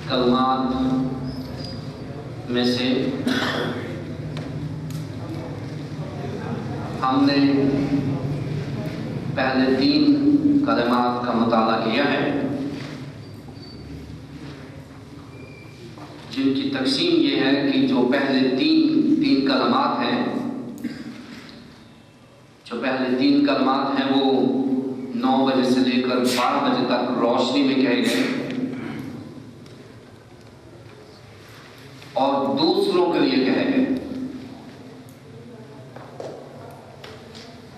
कलमात में से हमने पहले 3 कलमात का मुताला किया है, जिनकी तकसीम ये है कि जो पहले तीन कलमात हैं, जो पहले 3 कलमात हैं वो 9 बजे से लेकर 12 बजे तक रोशनी में कहे गए और दूसरों के लिए कहे गए।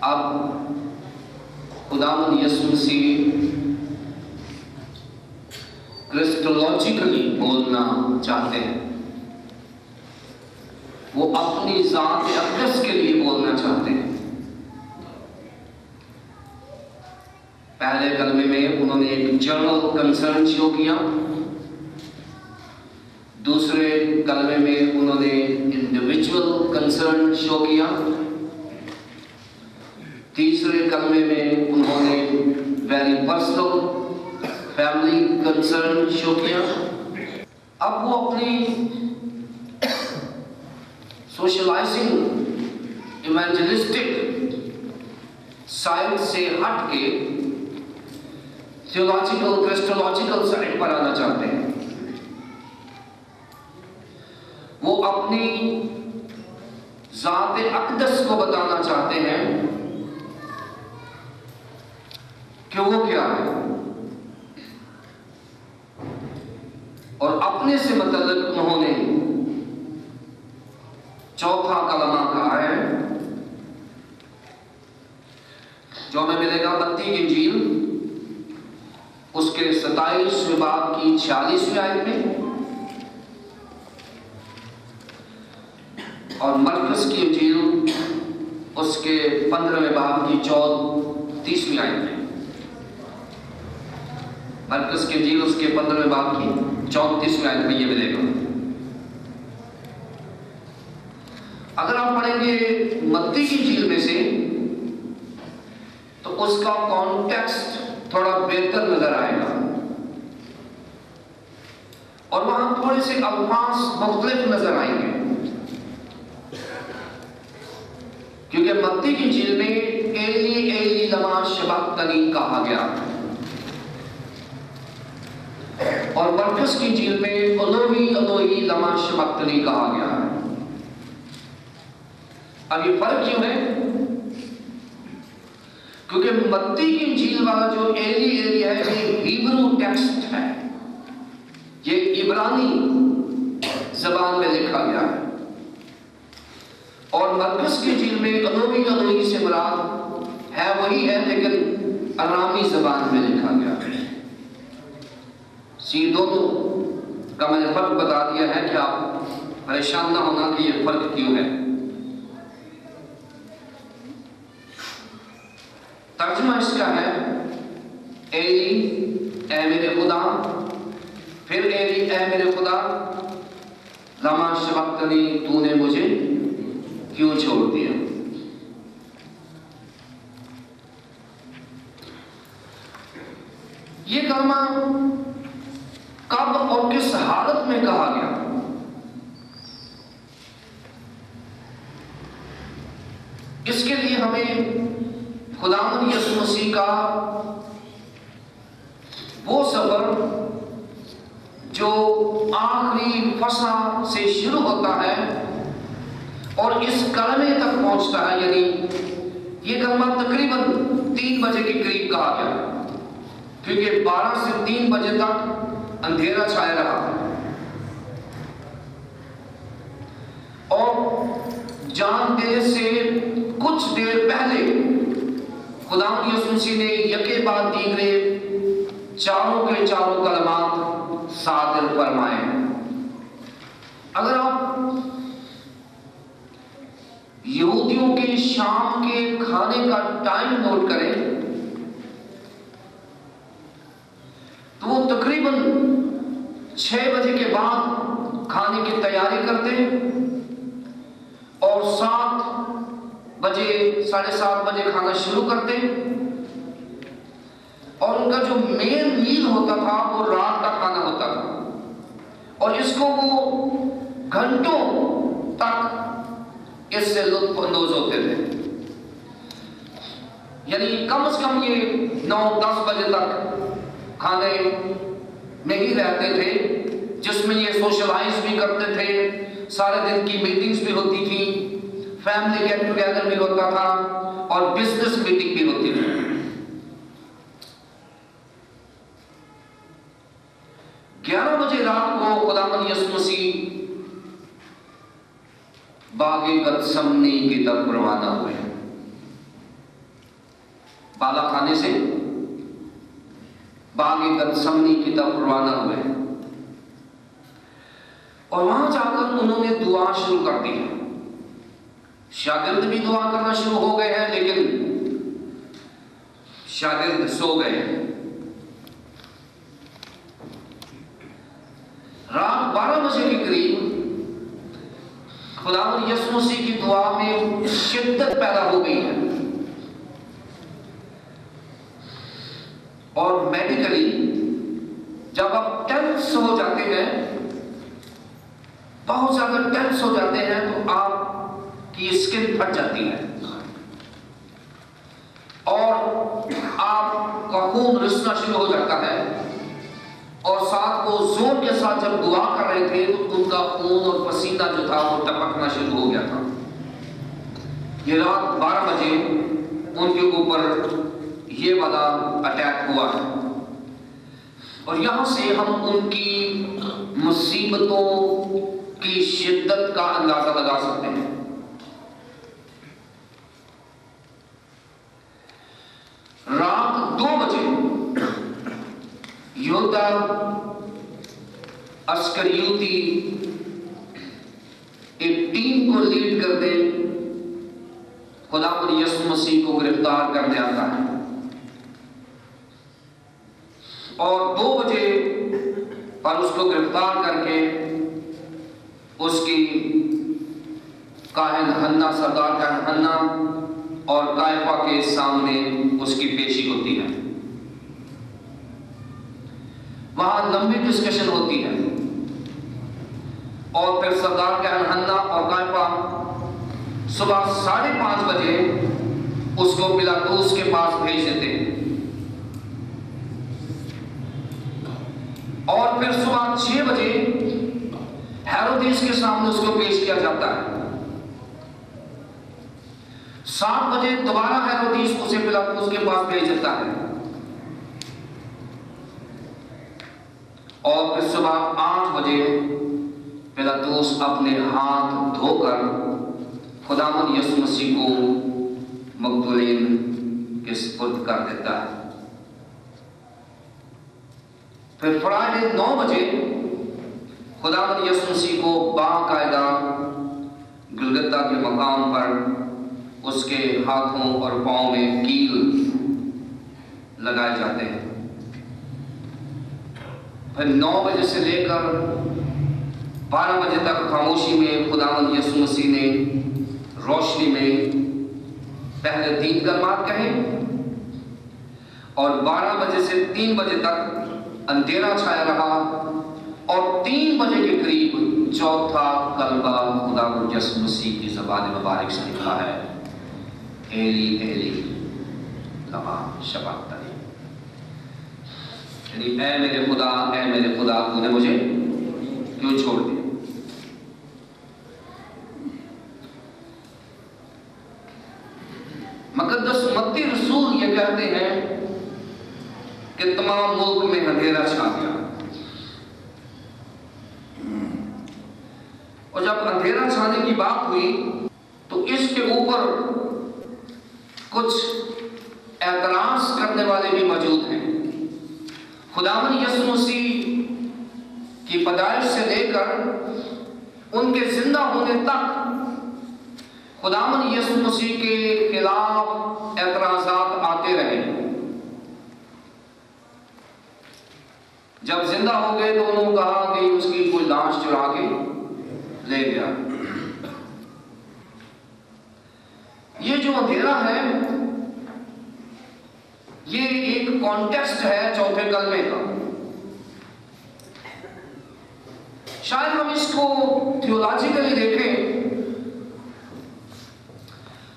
अब खुदावंद यीशु मसीह क्रिस्टोलॉजिकली बोलना चाहते हैं, वो अपनी जात अक़दस के लिए बोलना चाहते हैं। पहले कलमे में उन्होंने एक जनरल कंसर्न शो किया, दूसरे कलमे में उन्होंने इंडिविजुअल कंसर्न शो किया, तीसरे कलमे में उन्होंने very personal family concern show किया। अब वो अपनी सोशलाइजिंग इवेंजलिस्टिक साइड से हट के थियोलॉजिकल क्रिस्टोलॉजिकल साइड पर आना चाहते हैं। वो अपनी जात अक़दस को बताना चाहते हैं कि वो क्या है, और अपने से मतलब उन्होंने चौथा कलमा कहा है, जो हमें मिलेगा मत्ती की इंजील उसके 27वें बाब की 46वीं आयत में, और मरकस की इंजील उसके 15वें बाब की 34वीं आयत में। मरकस की इंजील उसके 15वें बाब की 34वीं आयत में ये मिलेगा। अगर आप पढ़ेंगे मत्ती की इंजील में से तो उसका कॉन्टेक्स्ट थोड़ा बेहतर नजर आएगा और वहां थोड़े से अल्फाज मुख्तलिफ नजर आएंगे, क्योंकि मत्ती की इंजील में एली एली लमा शबक्तनी कहा गया और मरकस की इंजील में एलोही एलोही लमा शबक्तनी कहा गया है। अब ये फर्क क्यों है? क्योंकि मत्ती की इंजील वाला जो एली एली है ये हिब्रू टेक्स्ट है, ये इब्रानी जबान में लिखा गया है, और मरकस की इंजील में एलोही एलोही से मुराद है वही है, लेकिन अरामी जबान में लिखा गया है। ये दोनों का मैंने फर्क बता दिया है कि आप परेशान ना होना कि ये फर्क क्यों है। तर्जुमा इसका है एली ए मेरे खुदा, फिर एली ए मेरे खुदा लमा शबक्तनी तूने मुझे क्यों छोड़ दिया। ये कलमा कब और किस हालत में कहा गया? इसके लिए हमें खुदावंद यीशु मसीह का वो सफर जो आखिरी फसा से शुरू होता है और इस कलमे तक पहुंचता है, यानी ये कलमा तकरीबन 3 बजे के करीब कहा गया, क्योंकि 12 से 3 बजे तक अंधेरा छाया रहा और जान देने से कुछ देर पहले खुदावंद यीशु मसीह ने यके बाद दीगरे चारों के चारों कलमात सादिर फरमाए। अगर आप यहूदियों के शाम के खाने का टाइम नोट करें तो वो तकरीबन 6 बजे के बाद खाने की तैयारी करते और 7 बजे 7:30 बजे खाना शुरू करते और उनका जो मेन मील होता था वो रात का खाना होता था। और इसको वो घंटों तक इससे लुत्फ अंदोज होते थे। यानी कम से कम ये 9-10 बजे तक खाने में ही रहते थे, जिसमें ये सोशलाइज भी करते थे, सारे दिन की मीटिंग्स भी होती थी, फैमिली गेट टुगेदर भी होता था और बिजनेस मीटिंग भी होती थी। 11 बजे रात को खुदावंद यीशु मसीह बागे गतसमनी की तरफ रवाना हुए। बाला खाने से बागे गतसमनी की तरफ रवाना हुए और वहां जाकर उन्होंने दुआ शुरू कर दी है। शागिर्द भी दुआ करना शुरू हो गए हैं, लेकिन शागिर्द सो गए हैं। रात 12 बजे के करीब खुदावंद यीशु मसीह की दुआ में शिद्दत पैदा हो गई है और मेडिकली जब आप टेंस हो जाते हैं, बहुत ज्यादा टेंस हो जाते हैं, तो आपकी स्किन फट जाती है और आपका खून रिसना शुरू हो जाता है। और साथ वो जोर के साथ जब दुआ कर रहे थे तो उनका खून और पसीना जो था वो टपकना शुरू हो गया था। ये रात 12 बजे उनके ऊपर ये वाला अटैक हुआ है और यहां से हम उनकी मुसीबतों की शिद्दत का अंदाजा लगा सकते हैं। रात 2 बजे योद्धा अस्करियोती एक टीम को लीड करते खुदावंद यीशु मसीह को गिरफ्तार करने आता है और 2 बजे पर उसको गिरफ्तार करके उसकी काहिन हन्ना, सरदार काहिन हन्ना और कायफा के सामने उसकी पेशी होती है। वहां लंबी डिस्कशन होती है और फिर सरदार काहिन हन्ना और कायफा सुबह 5:30 बजे उसको पिलातुस के पास भेज देते हैं और फिर सुबह 6 बजे हेरोदेस के सामने उसको पेश किया जाता है। 7 बजे दोबारा हेरोदेस उसे पिलातुस के पास भेज देता है और फिर सुबह 8 बजे पिलातुस अपने हाथ धोकर खुदावंद यीशु मसीह को मगदलीन के सुपुर्द कर देता है। फिर फ्राइडे 9 बजे खुदावंद यीशु मसीह को बाकायदा गुलगुता के मकाम पर उसके हाथों और पांव में कील लगाए जाते हैं। फिर 9 बजे से लेकर 12 बजे तक खामोशी में खुदावंद यीशु मसीह ने रोशनी में पहले 3 कलमात कहे और 12 बजे से 3 बजे तक अंधेरा छाया रहा और 3 बजे के करीब चौथा कलमा खुदावंद यीशु मसीह की ज़बान मुबारक से निकला है, एली एली लमा शबक्तनी, यानी ऐ मेरे खुदा तूने मुझे क्यों छोड़ दिया। मुकद्दस मत्ती रसूल ये कहते हैं कि तमाम मुल्क में अंधेरा छा गया और जब अंधेरा छाने की बात हुई तो इसके ऊपर कुछ एतराज करने वाले भी मौजूद हैं। खुदावंद यीशु मसीह की पैदाइश से लेकर उनके जिंदा होने तक खुदावंद यीशु मसीह के खिलाफ एतराजात आते रहे। जब जिंदा हो गए तो उन्होंने कहा कि उसकी कोई लाश चुरा के ले गया। ये जो अंधेरा है ये एक कॉन्टेक्स्ट है चौथे कलमे का। शायद हम इसको थियोलॉजिकली देखें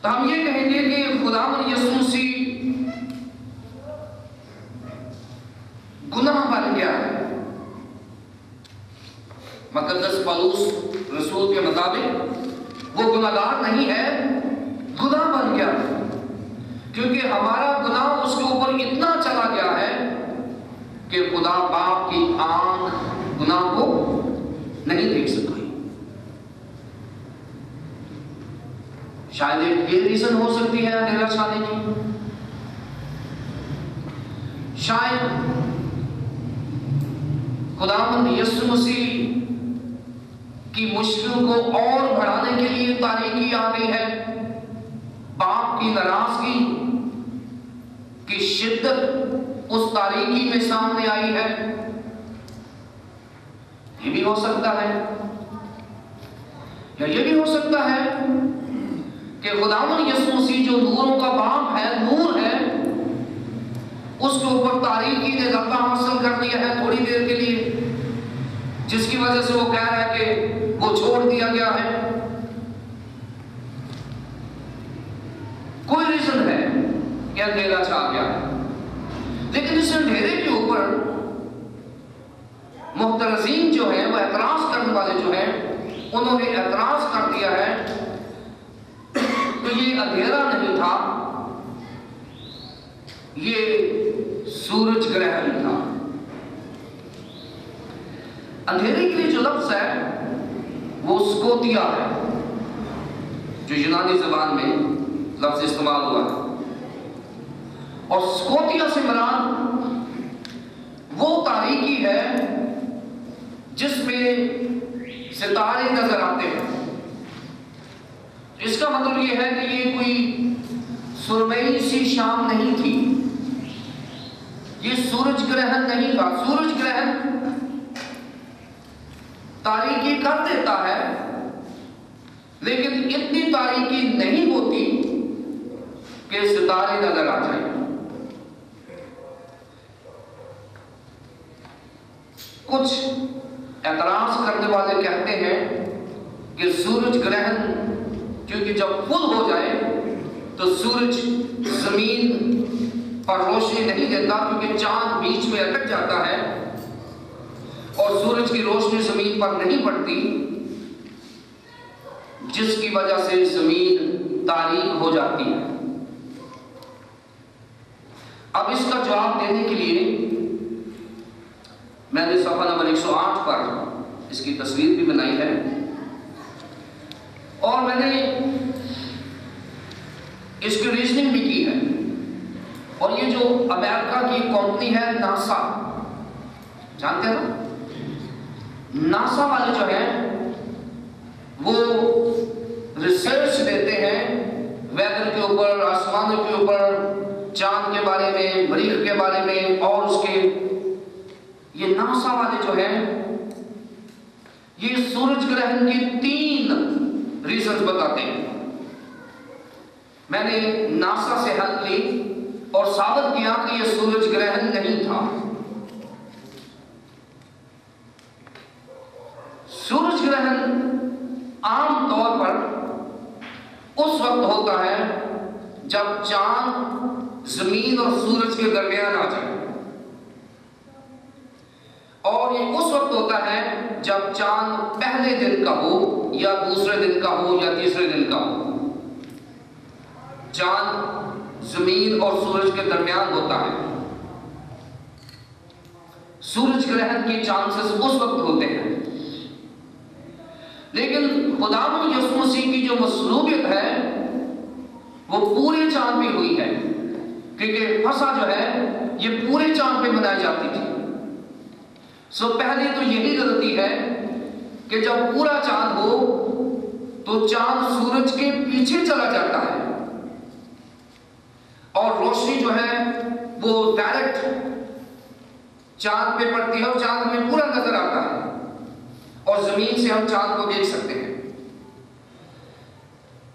तो हम ये कहेंगे कि खुदावंद यीशु मसीह गुनाह बन गया है। मुकद्दस पौलुस रसूल के मुताबिक वो गुनाहगार नहीं है, गुनाह बन गया, क्योंकि हमारा गुनाह उसके ऊपर इतना चला गया है कि खुदा बाप की आंख गुनाह को नहीं देख सकती। शायद एक ये रीजन हो सकती है अंधेरा छाने की। शायद खुदावंद यीशु मसीह की मुश्किल को और बढ़ाने के लिए तारीकी आ गई है। बाप की नाराजगी की शिद्दत उस तारीकी में सामने आई है। ये भी हो सकता है, या ये भी हो सकता है कि खुदावंद यीशु मसीह जो नूरों का बाप है, नूर है, उसके ऊपर तारीकी ने गलबा हासिल कर लिया है थोड़ी देर के लिए, जिसकी वजह से वो कह रहा है कि वो छोड़ दिया गया है। कोई रीजन है कि अंधेरा छा गया है, लेकिन इस अंधेरे के ऊपर मुख्तरजीन जो है, वो एतराज करने वाले जो है, उन्होंने एतराज कर दिया है तो ये अंधेरा नहीं था, ये सूरज ग्रहण था। अंधेरे के लिए जो लफ्ज है वो स्कोतिया है, जो यूनानी जबान में लफ्ज इस्तेमाल हुआ है। और स्कोतिया से मुराद वो तारीकी है जिसमें सितारे नजर आते हैं। इसका मतलब यह है कि ये कोई सुरमई सी शाम नहीं थी, ये सूरज ग्रहण नहीं था। सूरज ग्रहण तारीकी कर देता है, लेकिन इतनी तारीकी नहीं होती कि सितारे नजर आ जाए। कुछ एतराज करने वाले कहते हैं कि सूरज ग्रहण क्योंकि जब फुल हो जाए तो सूरज जमीन पर रोशनी नहीं देता, क्योंकि चांद बीच में अटक जाता है और सूरज की रोशनी जमीन पर नहीं पड़ती, जिसकी वजह से जमीन तारीक हो जाती है। अब इसका जवाब देने के लिए मैंने सफा नंबर 108 पर इसकी तस्वीर भी बनाई है, और मैंने इसकी रीजनिंग भी की है। और ये जो अमेरिका की कंपनी है नासा, जानते हो ना? नासा वाले जो हैं वो रिसर्च देते हैं वेदर के ऊपर, आसमानों के ऊपर, चांद के बारे में, मरीख के बारे में, और उसके ये नासा वाले जो हैं ये सूरज ग्रहण की 3 रीजन बताते हैं। मैंने नासा से हेल्प ली और साबित किया कि यह सूरज ग्रहण नहीं था। सूरज ग्रहण आम तौर पर उस वक्त होता है जब चांद जमीन और सूरज के दरमियान आ जाए, और ये उस वक्त होता है जब चांद पहले दिन का हो या दूसरे दिन का हो या तीसरे दिन का हो। चांद जमीन और सूरज के दरमियान होता है। सूरज ग्रहण के चांसेस उस वक्त होते हैं, लेकिन खुदावंद यीशु मसीह की जो मसलूबियत है वो पूरे चांद पे हुई है, क्योंकि फसा जो है ये पूरे चांद पे मनाई जाती थी। पहले तो यही गलती है कि जब पूरा चांद हो तो चांद सूरज के पीछे चला जाता है और रोशनी जो है वो डायरेक्ट चांद पे पड़ती है और चांद हमें पूरा नजर आता है और जमीन से हम चांद को देख सकते हैं।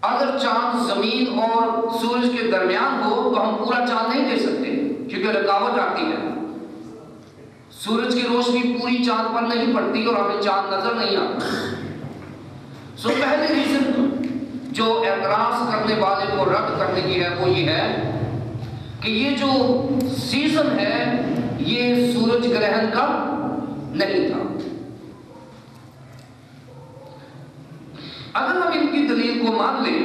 अगर चांद जमीन और सूरज के दरमियान हो तो हम पूरा चांद नहीं देख सकते, क्योंकि रुकावट आती है। सूरज की रोशनी पूरी चांद पर नहीं पड़ती और हमें चांद नजर नहीं आता। सो पहले रीजन जो एतराज करने वाले को रद्द करने की है वो ये है कि ये जो सीजन है ये सूरज ग्रहण का नहीं था। अगर हम इनकी दलील को मान लें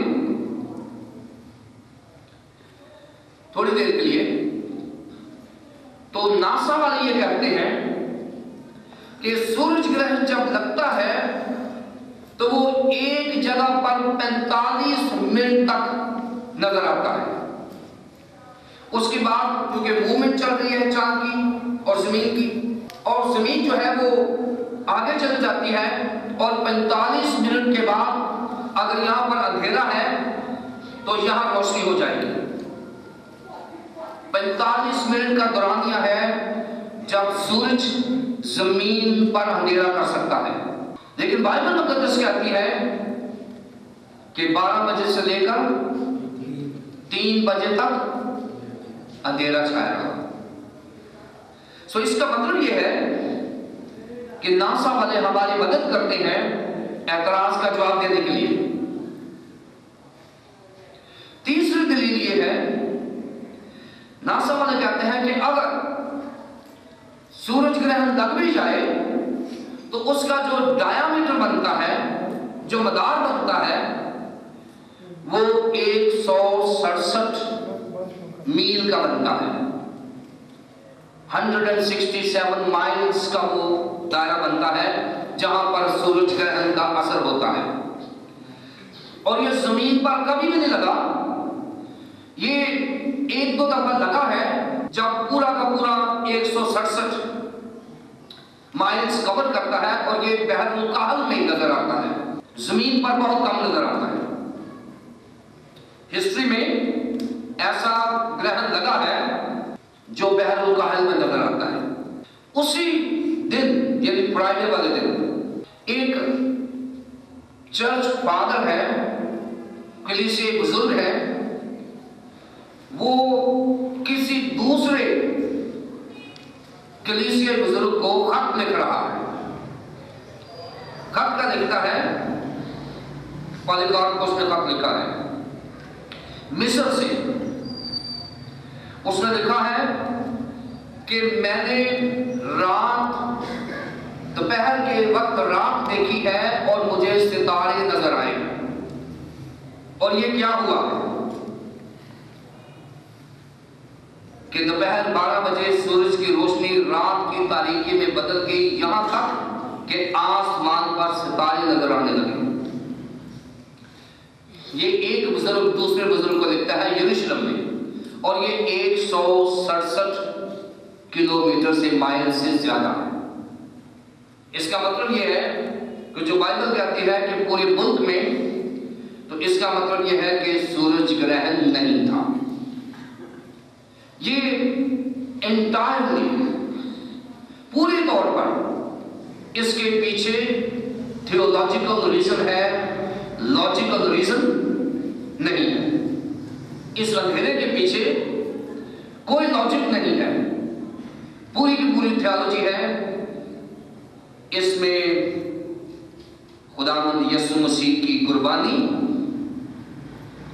थोड़ी देर के लिए, तो नासा वाले ये कहते हैं कि सूरज ग्रहण जब लगता है तो वो एक जगह पर 45 मिनट तक नजर आता है। उसके बाद क्योंकि मूवमेंट चल रही है चांद की और जमीन की, और जमीन जो है वो आगे चल जाती है, और 45 मिनट के बाद अगर यहां पर अंधेरा है तो यहां रोशनी हो जाएगी। 45 मिनट का दौरानिया है जब सूरज जमीन पर अंधेरा कर सकता है। लेकिन बाइबल मुकद्दस कहती है कि 12 बजे से लेकर 3 बजे तक अंधेरा छाया रहा। सो इसका मतलब यह है कि नासा वाले हमारी मदद करते हैं एतराज का जवाब देने के लिए। तीसरी दलील यह है, नासा वाले कहते हैं कि अगर सूरज ग्रहण लग भी जाए तो उसका जो डायामीटर बनता है, जो मदार बनता है, वो 167 मील का बनता है। 167 माइल्स का वो दायरा बनता है जहां पर सूरज ग्रहण का असर होता है। और ये जमीन पर कभी भी नहीं लगा, ये 1-2 दफा लगा है जब पूरा का पूरा 167 माइल्स कवर करता है, और ये बहरुल काहल में नजर आता है, जमीन पर बहुत कम नजर आता है। हिस्ट्री में ऐसा ग्रहण लगा है जो बहरुल काहल में नजर आता है। उसी दिन यानी फ्राइडे वाले दिन एक चर्च फादर है, कलीसिया बुजुर्ग है, वो किसी दूसरे कलीसिया बुजुर्ग को खत लिख रहा है। खत का लिखता है, पॉलीकार्पस ने खत लिखा है मिस्र से। उसने लिखा है कि मैंने रात, दोपहर के वक्त रात देखी है और मुझे सितारे नजर आए। और ये क्या हुआ कि दोपहर 12 बजे सूरज की रोशनी रात की तारीकी में बदल गई, यहां तक कि आसमान पर सितारे नजर आने लगे। ये एक बुजुर्ग दूसरे बुजुर्ग को लिखता है यरूशलेम में, और ये 167 किलोमीटर से माइल से ज्यादा है। इसका मतलब यह है कि जो बाइबल कहती है कि पूरे मुल्क में, तो इसका मतलब यह है कि सूरज ग्रहण नहीं था। ये एंटायरली पूरे तौर पर इसके पीछे थियोलॉजिकल रीजन है, लॉजिकल रीजन नहीं है। इस अंधेरे के पीछे कोई लॉजिक नहीं है, पूरी की पूरी थियोलॉजी है। इसमें खुदावंद यीशु मसीह की कुर्बानी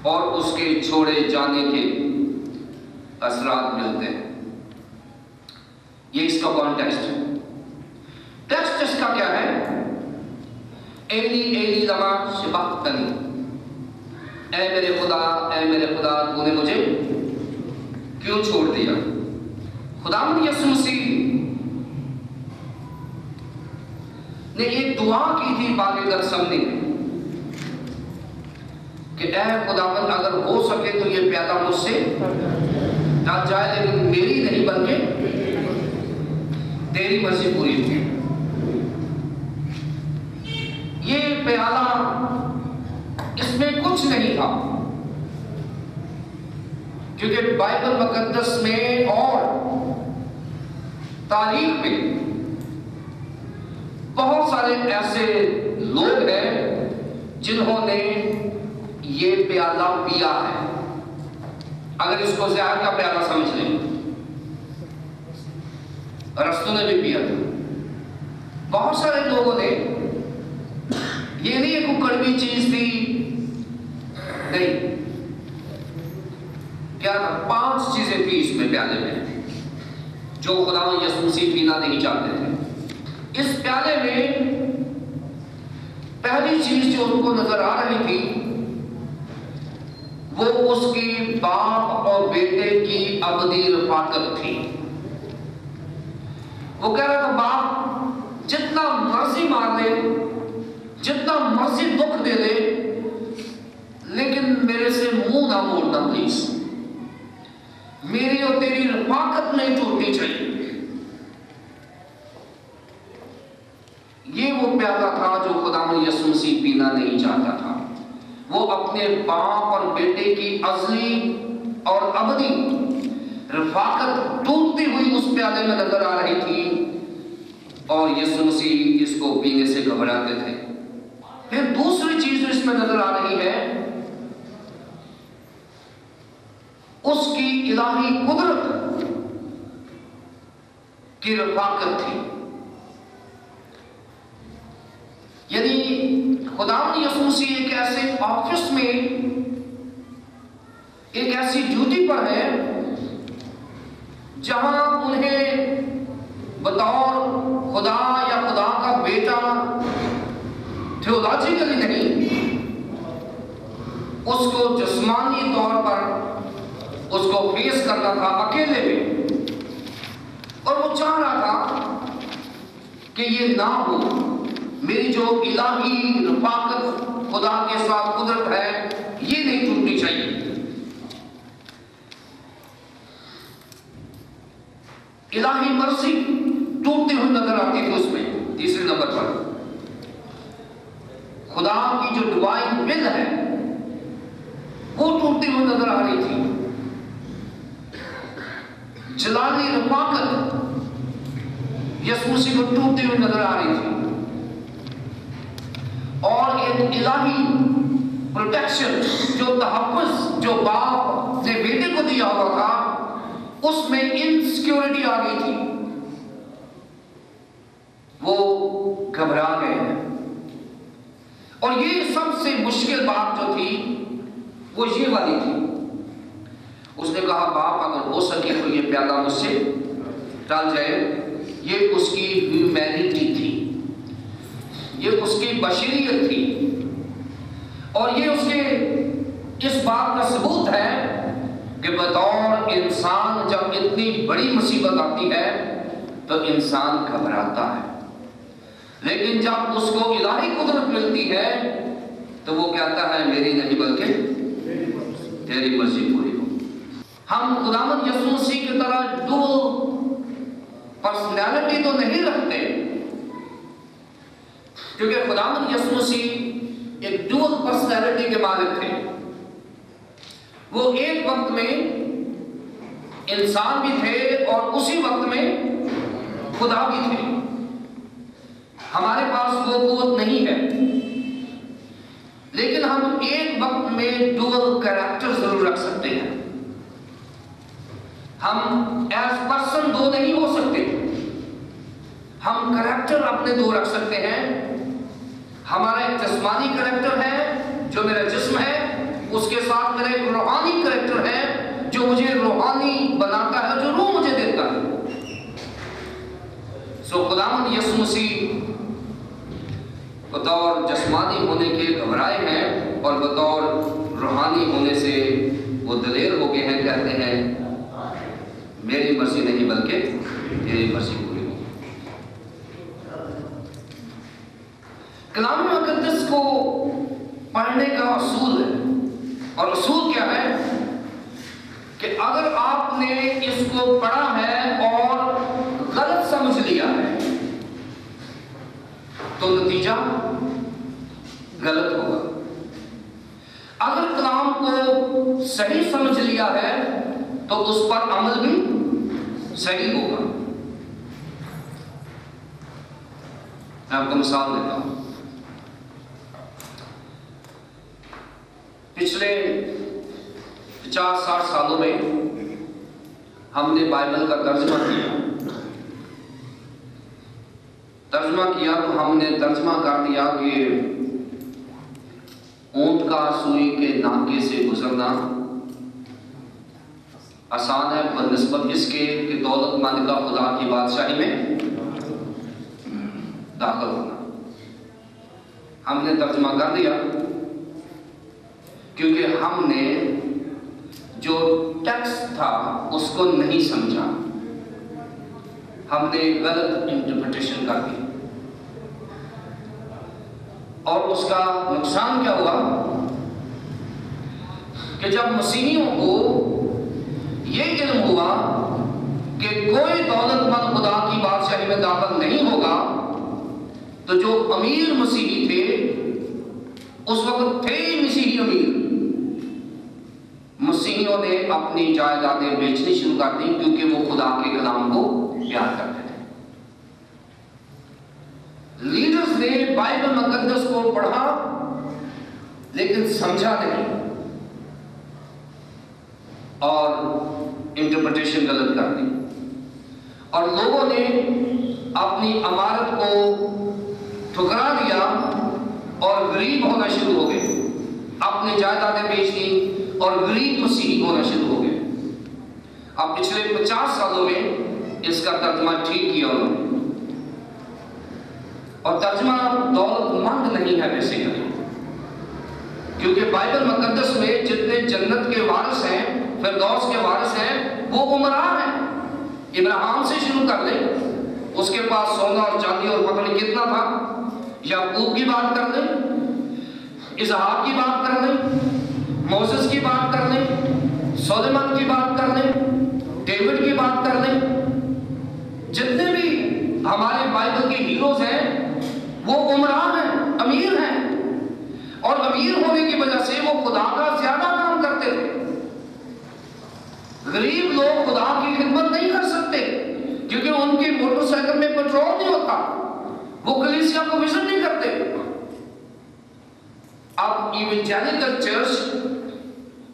और उसके छोड़े जाने के असरात मिलते हैं। ये इसका कॉन्टेक्स्ट है। टेक्स्ट इसका क्या है? एली एली लमा शबक्तनी, ऐ मेरे खुदा तूने मुझे क्यों छोड़ दिया। खुदावंद यीशु मसीह ने एक दुआ की थी बागे गतसमनी में कि ऐ खुदावंद अगर हो सके तो ये प्याला मुझसे ना जाए, लेकिन मेरी नहीं बल्कि तेरी मर्जी पूरी हो। ये प्याला, इसमें कुछ नहीं था, क्योंकि बाइबल मुकद्दस में और तारीख में बहुत सारे ऐसे लोग हैं जिन्होंने ये प्याला पिया है। अगर इसको ज़हर का प्याला समझ लें, रसूल ने भी पिया था। बहुत सारे लोगों ने, ये नहीं है कोई कड़वी चीज थी, नहीं, क्या 5 चीजें थी इसमें प्याले में जो खुदा यीशु मसीह पीना नहीं चाहते थे। इस प्याले में पहली चीज जो उनको नजर आ रही थी वो उसकी बाप और बेटे की अबदी रफाकत थी। वो कह रहा था, बाप जितना मर्जी मार ले, जितना मर्जी दुख दे ले, लेकिन मेरे से मुंह ना मोड़ना प्लीज। मेरी और तेरी रफाकत नहीं टूटनी चाहिए। ये वो प्याला था जो खुदावंद यीशु मसीह पीना नहीं चाहता था। वो अपने बाप और बेटे की अज़ली और अबदी रफाकत टूटती हुई उस प्याले में नजर आ रही थी और यीशु मसीह इसको पीने से घबराते थे। फिर दूसरी चीज जो इसमें नजर आ रही है, उसकी इलाही कुदरत की रफाकत थी। यदि खुदावंद यीशु मसीह एक ऐसे ऑफिस में, एक ऐसी ड्यूटी पर है जहां उन्हें बतौर खुदा या खुदा का बेटा थियोलॉजिकली नहीं, उसको जिस्मानी तौर पर उसको फेस करना था अकेले में, और वो चाह रहा था कि ये ना हो। मेरी जो इलाही रफाकत खुदा के साथ कुदरत है, ये नहीं टूटनी चाहिए। इलाही मर्जी टूटती हुई नजर आती थी उसमें। तीसरे नंबर पर खुदा की जो डिवाइन विल है वो टूटती हुई नजर आ रही थी। जलाली रफाकत यीशु मसीह को टूटती हुई नजर आ रही थी, और एक इलाही प्रोटेक्शन जो तहफ़्फ़ुज़ जो बाप ने बेटे को दिया हुआ था, उसमें इनसिक्योरिटी आ गई थी। वो घबरा गए हैं। और ये सबसे मुश्किल बात जो थी वो ये वाली थी। उसने कहा, बाप अगर हो सके तो ये प्याला मुझसे टल जाए। ये उसकी ह्यूमैनिटी थी, ये उसकी बशरियत थी, और ये उसके इस बात का सबूत है कि बतौर इंसान जब इतनी बड़ी मुसीबत आती है तो इंसान घबराता है, लेकिन जब उसको इलाही कुदरत मिलती है तो वो कहता है, मेरी नहीं बल्कि तेरी मर्जी पूरी हो। हम खुदावंद यीशु मसीह की तरह डुअल पर्सनैलिटी तो नहीं रखते, क्योंकि खुदावंद यीशु मसीह एक डुअल पर्सनैलिटी के मालिक थे। वो एक वक्त में इंसान भी थे और उसी वक्त में खुदा भी थे। हमारे पास वो कुव्वत नहीं है, लेकिन हम एक वक्त में डुअल कैरेक्टर जरूर रख सकते हैं। हम एज पर्सन दो नहीं हो सकते, हम कैरेक्टर अपने दो रख सकते हैं। हमारा एक जिस्मानी कैरेक्टर है जो मेरा जिस्म है, उसके साथ मेरा एक रूहानी कैरेक्टर है जो मुझे रूहानी बनाता है, जो रूह मुझे देता है। सो खुदावंद यीशु मसीह बतौर जिस्मानी होने के घबराए हैं और बतौर रूहानी होने से वो दलेर हो गए हैं। कहते हैं, मेरी मर्जी नहीं बल्कि तेरी मर्जी पूरी हो। कलाम मुक़द्दस को पढ़ने का असूल है, और असूल क्या है कि अगर आपने इसको पढ़ा है और गलत समझ लिया है तो नतीजा गलत होगा। अगर कलाम को सही समझ लिया है तो उस पर अमल भी सही होगा। मैं आपको मिसाल देता हूं। पिछले 50-60 सालों में हमने बाइबल का तर्जुमा किया, तर्जमा किया तो हमने तर्जमा कर दिया कि ऊंट का सुई के नाके से गुजरना आसान है बनिस्बत इसके कि दौलतमंद का खुदा की बादशाही में दाखिल होना। हमने तर्जमा कर दिया क्योंकि हमने जो टेक्स्ट था उसको नहीं समझा, हमने गलत इंटरप्रिटेशन कर दी और उसका नुकसान क्या हुआ कि जब मसीहियों को ये इल्म हुआ कि कोई दौलतमंद खुदा की बादशाही में दाखिल नहीं होगा, तो जो अमीर मसीही थे उस वक्त थे ही मसीही अमीर, मसीहियों ने अपनी जायदादें बेचनी शुरू कर दी क्योंकि वो खुदा के कलाम को प्यार करते थे। लीडर्स ने बाइबल मुकद्दस को पढ़ा लेकिन समझा नहीं और इंटरप्रिटेशन गलत कर दी और लोगों ने अपनी अमारत को ठुकरा दिया और गरीब होना शुरू हो गए, अपनी जायदादें बेच दी और गरीब मसीही होना शुरू हो गए। अब पिछले 50 सालों में इसका तर्जमा ठीक किया उन्होंने, और तर्जमा दौलतमंद नहीं है बेसिकली, क्योंकि बाइबल मुकद्दस में जितने जन्नत के वारिस हैं, फिरदौस के वारिस हैं, वो उमरा हैं। इब्राहिम से शुरू कर ले, उसके पास सोना और चांदी और पता नहीं कितना था। याकूब की बात कर ले, इसहाक की बात कर ले, मोसेस की बात कर ले, सोलेमन की बात कर ले, डेविड की बात कर ले, जितने भी हमारे बाइबल के हीरोज हैं वो उमरा हैं, अमीर हैं, और अमीर होने की वजह से वो खुदा का ज्यादा काम करते थे। गरीब लोग खुदा की खिदमत नहीं कर सकते क्योंकि उनकी मोटरसाइकिल में पेट्रोल नहीं होता, वो कलीसिया को विजिट नहीं करते। अब इवेंजेलिकल चर्च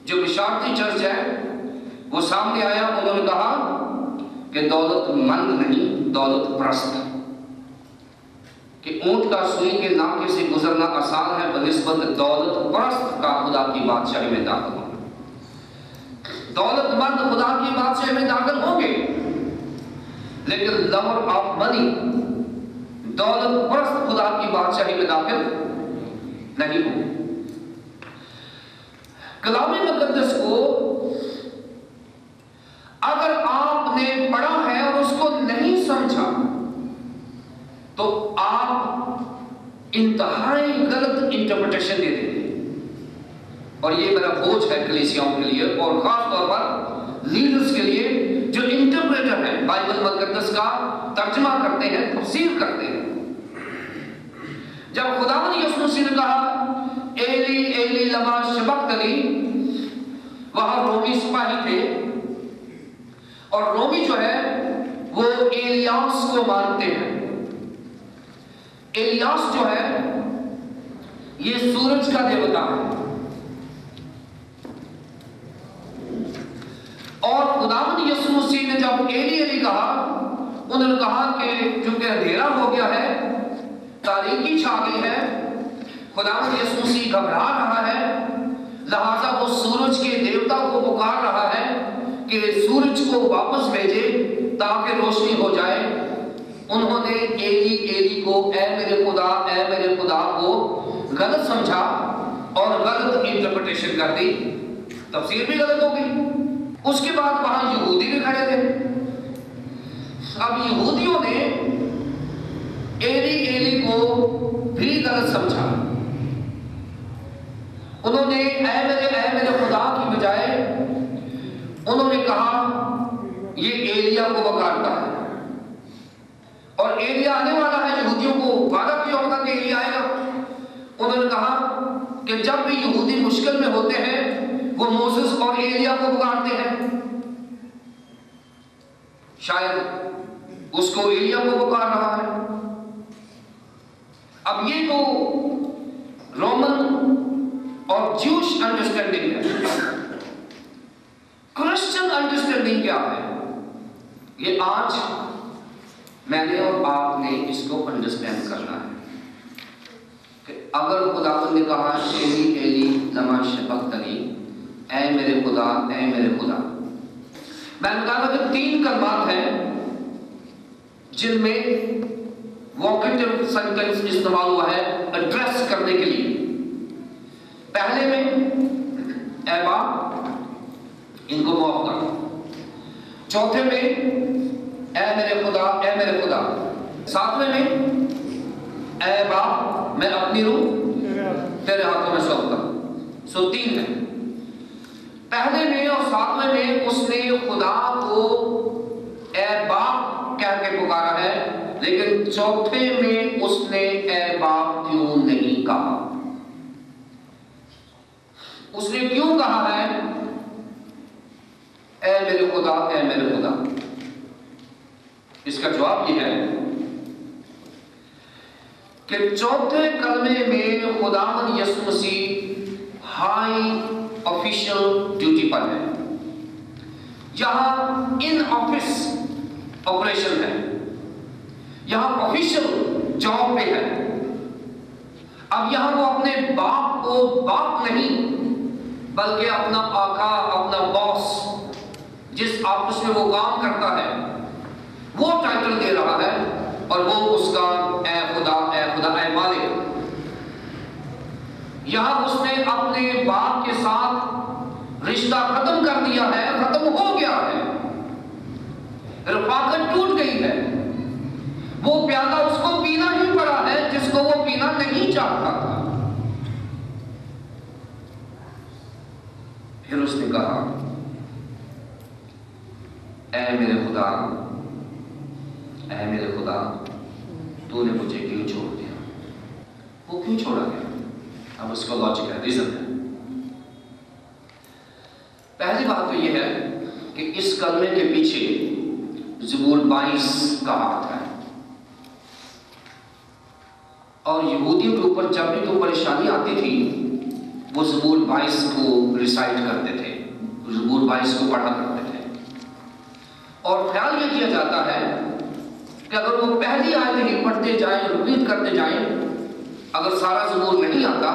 जो बिशारती चर्च है वो सामने आया, उन्होंने कहा कि दौलतमंद नहीं दौलत परस्त, कि ऊंट का सुई के नाके से गुजरना आसान है बनिस्बत दौलत परस्त का खुदा की बादशाही में दाखिल होना। दौलतमंद खुदा की बादशाही में दाखिल होंगे लेकिन लवर ऑफ मनी दौलत परस्त खुदा की बादशाही में दाखिल नहीं होंगे। कलाम मुकद्दस को अगर आपने पढ़ा है और उसको नहीं समझा तो आप इंतहाई गलत इंटरप्रिटेशन दे देंगे, और ये मेरा बोझ है कलीसियाओं के लिए और खास तौर पर लीडर्स के लिए जो इंटरप्रेटर हैं, बाइबल मुकद्दस का तर्जमा करते हैं, तफसीर करते हैं। जब खुदावंद यीशु मसीह ने कहा एली एली लमा शबक्तनी, वहां रोमी सिपाही थे और रोमी जो है वो एलियास को मानते हैं। एलियास जो है ये सूरज का देवता है, और खुदावंद यीशु मसीह ने जब एली एली कहा, उन्होंने कहा कि क्योंकि अंधेरा हो गया है, तारीकी छा गई है, खुदावंद यीशु मसीह घबरा रहा है, लिहाजा वो सूरज के देवता को पुकार रहा है कि सूरज को वापस भेजे ताकि रोशनी हो जाए। उन्होंने एली एली को ए मेरे खुदा को गलत समझा और गलत इंटरप्रिटेशन कर दी, तफसीर भी गलत हो गई। उसके बाद वहां यहूदी भी खड़े थे। अब यहूदियों ने एली एली को भी गलत समझा, उन्होंने ए मेरे खुदा की बजाय उन्होंने कहा ये एलिया को पुकारता है और एलिया आने वाला है, यहूदियों को वादा किया होगा कि एलिया आएगा। उन्होंने कहा कि जब भी यहूदी मुश्किल में होते हैं वो मोसेस और एलिया को पुकारते हैं, शायद उसको एलिया को पुकार रहा है। अब ये तो रोमन और ज्यूश अंडरस्टैंडिंग है। क्रिश्चियन अंडरस्टैंडिंग क्या है? ये आज मैंने और आपने इसको अंडरस्टैंड करना है कि अगर खुदावंद ने कहा एली एली लमा शबक्तनी, ऐ मेरे खुदा ऐ मेरे खुदा, मैंने बताया कि 3 कलमात हैं जिनमें वोकेटिव सेंटेंस इस्तेमाल हुआ है एड्रेस करने के लिए। पहले में ऐ बाप, इनको माफ कर। चौथे में ऐ मेरे खुदा ऐ मेरे खुदा। 7वें में ऐ बाप मैं अपनी रूह तेरे हाथों में सौंपता। सो 3 है। पहले में और 7वें में उसने खुदा को ऐ बाप कह के पुकारा है, लेकिन चौथे में उसने ऐ बाप क्यों नहीं कहा? उसने क्यों कहा है ऐ मेरे खुदा ऐ मेरे खुदा? इसका जवाब यह है कि चौथे कलमे में खुदावंद यीशु मसीह हाई ऑफिशियल ड्यूटी पर है। यहां इन ऑफिस ऑपरेशन है, यहां ऑफिशियल जॉब पे है। अब यहां वो अपने बाप को बाप नहीं बल्कि अपना आका, अपना बॉस, जिस ऑफिस में वो काम करता है, वो टाइटल दे रहा है और वो उसका ऐ खुदा ऐ मालिक। यहां उसने अपने बाप के साथ रिश्ता खत्म कर दिया है, खत्म हो गया है, रफाकत टूट गई है। वो प्याला उसको पीना ही पड़ा है जिसको वो पीना नहीं चाहता था। फिर उसने कहा ऐ मेरे खुदा ऐ मेरे खुदा, तूने मुझे क्यों छोड़ दिया? वो क्यों छोड़ा गया? अब उसका लॉजिक है, रीजन है। पहली बात तो यह है कि इस कलमे के पीछे ज़बूर 22 का हाथ है। और यहूदियों के ऊपर जब भी कोई परेशानी आती थी, वो ज़बूर 22 को रिसाइट करते थे, ज़बूर 22 को पढ़ा करते थे। और ख्याल ये किया जाता है कि अगर वो पहली आयत ही पढ़ते जाएं, रिपीट करते जाएं, अगर सारा ज़बूर नहीं आता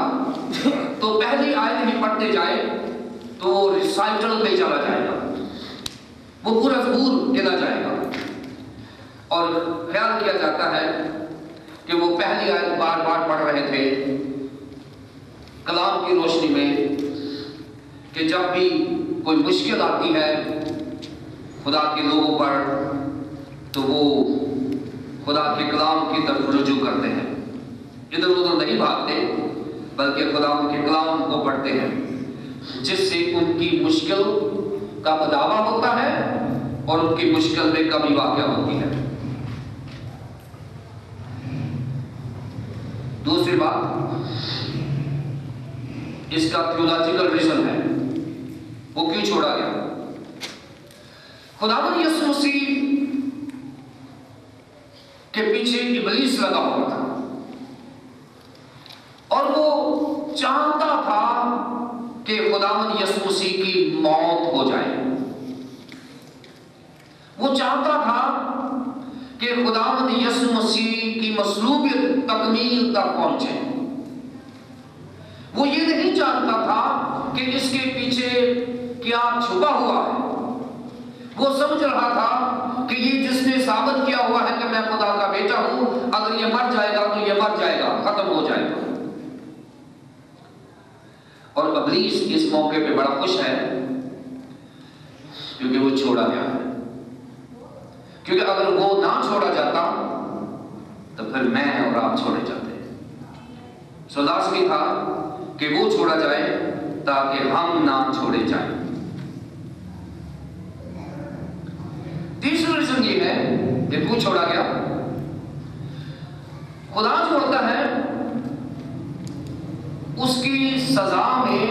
तो पहली आयत ही पढ़ते जाएं तो रिसाइटल में चला जाएगा, वो पूरा ज़बूर गिना जाएगा। और ख्याल किया जाता है कि वो पहली आयत बार बार पढ़ रहे थे कलाम की रोशनी में, कि जब भी कोई मुश्किल आती है खुदा के लोगों पर तो वो खुदा के कलाम की तरफ रुजू करते हैं, इधर उधर नहीं भागते बल्कि खुदा के कलाम को पढ़ते हैं, जिससे उनकी मुश्किल का बदावा होता है और उनकी मुश्किल में कमी वाक़या होती है। दूसरी बात, इसका थियोलॉजिकल रीजन है, वो क्यों छोड़ा गया। खुदावंद यीशु मसीह के पीछे इब्लीस लगा हुआ था और वो चाहता था कि खुदावंद यीशु मसीह की मौत हो जाए। वो चाहता था कि खुदावंद यीशु मसीह की मसलूबियत तकमील तक पहुंचे। वो ये नहीं जानता था कि इसके पीछे क्या छुपा हुआ है। वो समझ रहा था कि ये जिसने साबित किया हुआ है कि मैं खुदा का बेटा हूं, अगर ये मर जाएगा तो ये मर जाएगा, खत्म हो जाएगा। और इब्लीस इस मौके पे बड़ा खुश है क्योंकि वो छोड़ा गया है। क्योंकि अगर वो ना छोड़ा जाता तो फिर मैं और आप छोड़े जाते। सौदास की था कि वो छोड़ा जाए ताकि हम ना छोड़े जाएं। तीसरा रीजन ये है कि क्यों छोड़ा गया। खुदा छोड़ता है, उसकी सजा में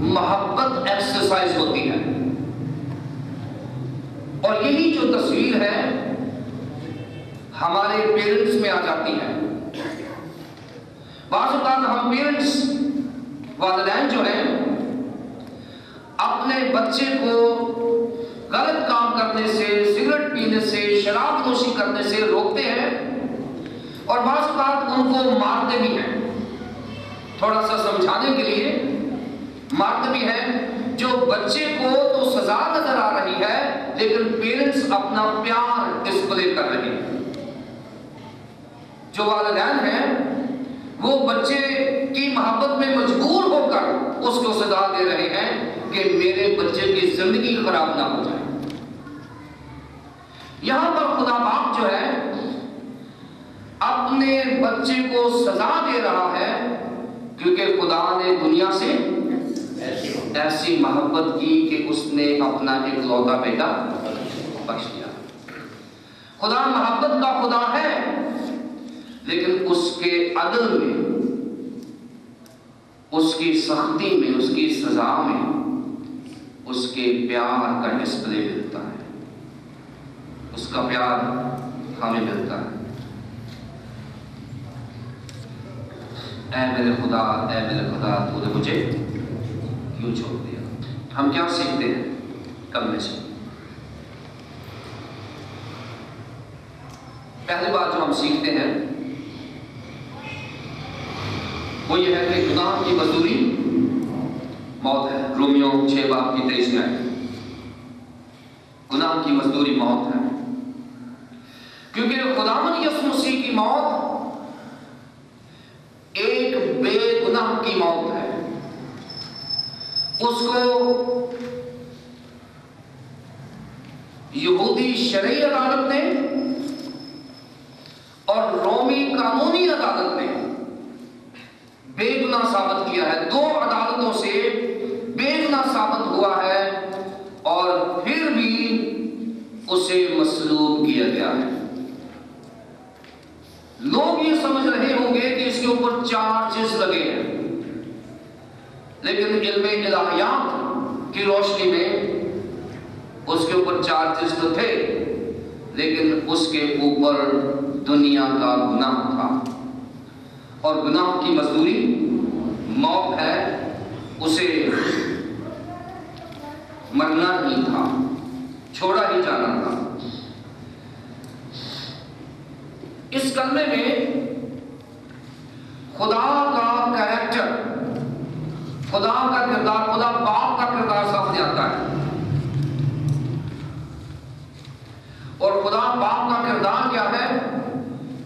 मोहब्बत एक्सरसाइज होती है। और यही जो तस्वीर है हमारे पेरेंट्स में आ जाती है। बाज़ औक़ात हम पेरेंट्स, वालिदैन जो हैं, अपने बच्चे को गलत काम करने से, सिगरेट पीने से, शराब नोशी करने से रोकते हैं और बाज़ बात उनको मारते भी हैं। थोड़ा सा समझाने के लिए मारते भी हैं। जो बच्चे को तो सजा नजर आ रही है, लेकिन पेरेंट्स अपना प्यार डिस्प्ले कर रहे हैं। जो वालिदैन हैं वो बच्चे की मोहब्बत में मजबूर होकर उसको सजा दे रहे हैं कि मेरे बच्चे की जिंदगी खराब ना हो जाए। यहां पर खुदा बाप जो है अपने बच्चे को सजा दे रहा है, क्योंकि खुदा ने दुनिया से ऐसी मोहब्बत की कि उसने अपना इकलौता बेटा बख्श दिया। खुदा मोहब्बत का खुदा है, लेकिन उसके अदल में, उसकी सख्ती में, उसकी सजा में उसके प्यार का डिस्प्ले मिलता है। उसका प्यार हमें मिलता है। ऐ मेरे खुदा, ऐ मेरे खुदा, तूने मुझे क्यों छोड़ दिया। हम क्या सीखते हैं कल में से? पहली बात जो हम सीखते हैं वो ये है कि गुनाह की मजदूरी मौत है। रोमियो 6:23 में है, गुनाह की मजदूरी मौत है। क्योंकि खुदावंद यीशु मसीह की मौत एक बेगुनाह की मौत है। उसको यहूदी शरई अदालत ने और रोमी कानूनी अदालत ने बेगुनाह साबित किया है। दो अदालतों से बेगुनाह साबित हुआ है और फिर भी उसे मसलूब किया गया है। लोग ये समझ रहे होंगे कि इसके ऊपर चार्जेस लगे हैं, लेकिन इल्मे इलाहियात की रोशनी में उसके ऊपर चार्जेस तो थे, लेकिन उसके ऊपर दुनिया का गुनाह था और गुनाह की मजदूरी मौत है। उसे मरना ही था, छोड़ा ही जाना था। इस कलमे में खुदा का कैरेक्टर, खुदा का किरदार, खुदा बाप का किरदार सामने आता है। और खुदा बाप का किरदार क्या है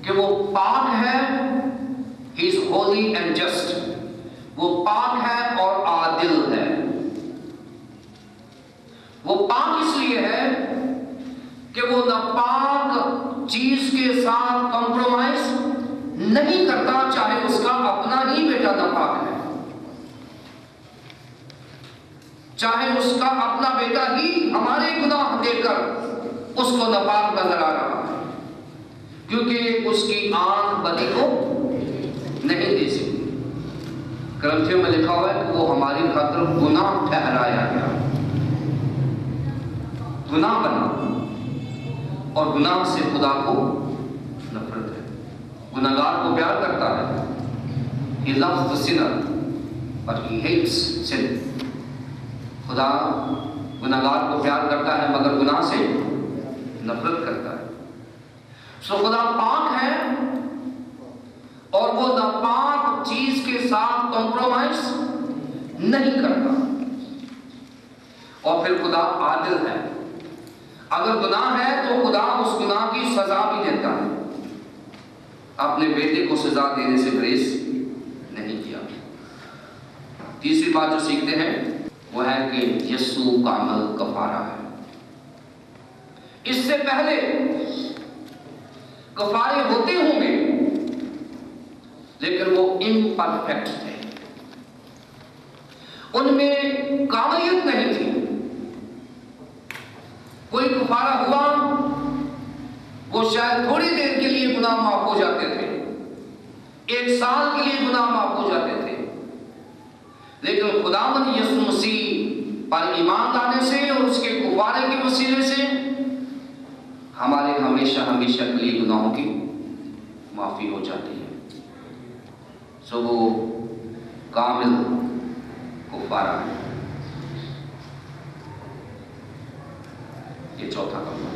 कि वो पाक है, he is Holi and just. वो पाक है और आदिल है। वो पाक इसलिए है कि वो नापाक चीज के साथ कॉम्प्रोमाइज नहीं करता, चाहे उसका अपना ही बेटा नापाक है, चाहे उसका अपना बेटा ही हमारे गुनाह देकर उसको नापाक नजर आ रहा है, क्योंकि उसकी आंख बदी को नहीं दे सकती। ग्रंथों में लिखा हुआ है कि वो हमारी खातिर गुनाह ठहराया गया, गुनाह बना। और गुनाह से खुदा को नफरत है। गुनाहगार को प्यार करता है, he loves the sinner but he hates sin। खुदा गुनाहगार को प्यार करता है मगर गुनाह से नफरत करता है। सो खुदा पाक है और वो नापाक चीज के साथ कॉम्प्रोमाइज नहीं करता। और फिर खुदा आदिल है। अगर गुनाह है तो खुदा उस गुनाह की सजा भी देता है। अपने बेटे को सजा देने से गुरेज नहीं किया। तीसरी बात जो सीखते हैं वो है कि यीशु कामिल कफारा है। इससे पहले कफारे होते होंगे, लेकिन वो इम्परफेक्ट थे, उनमें कामिलियत नहीं थी। कोई कफारा हुआ, वो शायद थोड़ी देर के लिए गुनाह माफ हो जाते थे, 1 साल के लिए गुनाह माफ हो जाते थे, लेकिन खुदावंद यीशु मसीह पर ईमान लाने से और उसके कफारे के वसीले से हमारे हमेशा हमेशा के लिए गुनाहों की माफी हो जाती है। सो वो कामिल कफारा है। ये चौथा कलमा।